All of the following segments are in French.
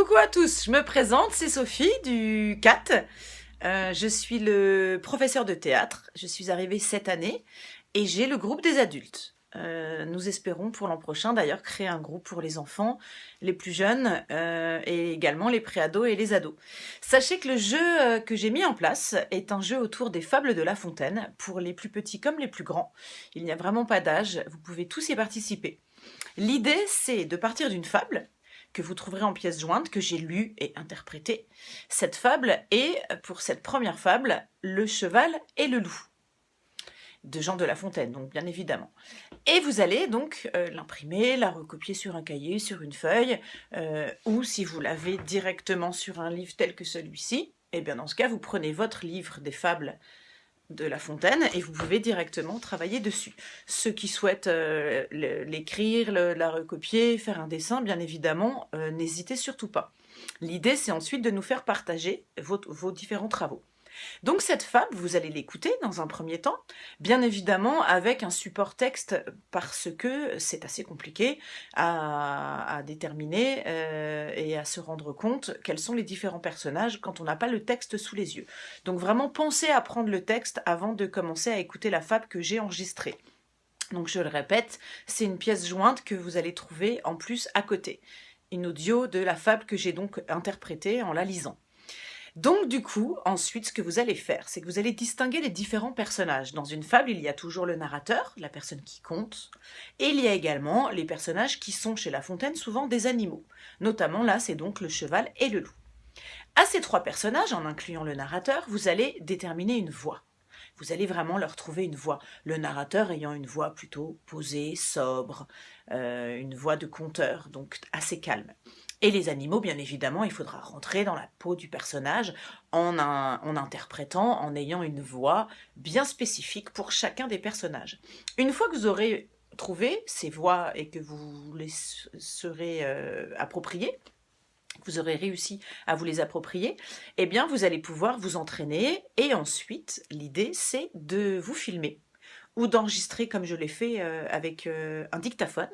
Coucou à tous, je me présente, c'est Sophie du CAT. Je suis le professeur de théâtre. Je suis arrivée cette année et j'ai le groupe des adultes. Nous espérons pour l'an prochain d'ailleurs créer un groupe pour les enfants, les plus jeunes et également les préados et les ados. Sachez que le jeu que j'ai mis en place est un jeu autour des fables de La Fontaine pour les plus petits comme les plus grands. Il n'y a vraiment pas d'âge, vous pouvez tous y participer. L'idée, c'est de partir d'une fable que vous trouverez en pièces jointes, que j'ai lue et interprétée. Cette fable est, pour cette première fable, Le cheval et le loup, de Jean de La Fontaine, donc bien évidemment. Et vous allez donc l'imprimer, la recopier sur un cahier, sur une feuille, ou si vous l'avez directement sur un livre tel que celui-ci, et bien dans ce cas, vous prenez votre livre des fables de La Fontaine et vous pouvez directement travailler dessus. Ceux qui souhaitent l'écrire, la recopier, faire un dessin, bien évidemment, n'hésitez surtout pas. L'idée, c'est ensuite de nous faire partager vos différents travaux. Donc cette fable, vous allez l'écouter dans un premier temps, bien évidemment avec un support texte parce que c'est assez compliqué à déterminer et à se rendre compte quels sont les différents personnages quand on n'a pas le texte sous les yeux. Donc vraiment pensez à prendre le texte avant de commencer à écouter la fable que j'ai enregistrée. Donc je le répète, c'est une pièce jointe que vous allez trouver en plus à côté. Une audio de la fable que j'ai donc interprétée en la lisant. Donc du coup, ensuite, ce que vous allez faire, c'est que vous allez distinguer les différents personnages. Dans une fable, il y a toujours le narrateur, la personne qui conte, et il y a également les personnages qui sont chez La Fontaine souvent des animaux. Notamment là, c'est donc le cheval et le loup. À ces trois personnages, en incluant le narrateur, vous allez déterminer une voix. Vous allez vraiment leur trouver une voix. Le narrateur ayant une voix plutôt posée, sobre, une voix de conteur, donc assez calme. Et les animaux, bien évidemment, il faudra rentrer dans la peau du personnage en interprétant, en ayant une voix bien spécifique pour chacun des personnages. Une fois que vous aurez trouvé ces voix et que vous les serez appropriées, vous aurez réussi à vous les approprier, eh bien vous allez pouvoir vous entraîner et ensuite l'idée c'est de vous filmer ou d'enregistrer comme je l'ai fait avec un dictaphone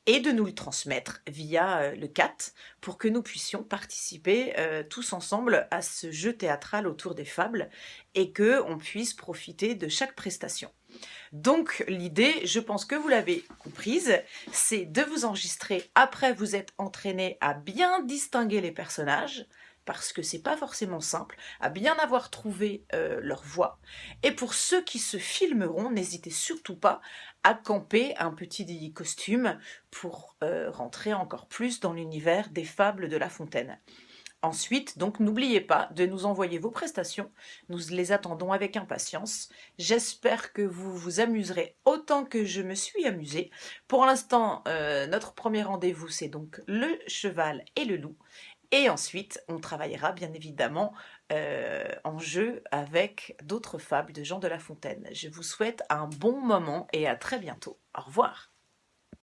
et de nous le transmettre via le CAT pour que nous puissions participer tous ensemble à ce jeu théâtral autour des fables et que on puisse profiter de chaque prestation. Donc l'idée, je pense que vous l'avez comprise, c'est de vous enregistrer après vous êtes entraîné à bien distinguer les personnages, parce que c'est pas forcément simple, à bien avoir trouvé leur voix. Et pour ceux qui se filmeront, n'hésitez surtout pas à camper un petit costume pour rentrer encore plus dans l'univers des fables de La Fontaine. Ensuite, donc n'oubliez pas de nous envoyer vos prestations, nous les attendons avec impatience. J'espère que vous vous amuserez autant que je me suis amusée. Pour l'instant, notre premier rendez-vous, c'est donc le cheval et le loup. Et ensuite, on travaillera bien évidemment en jeu avec d'autres fables de Jean de La Fontaine. Je vous souhaite un bon moment et à très bientôt. Au revoir.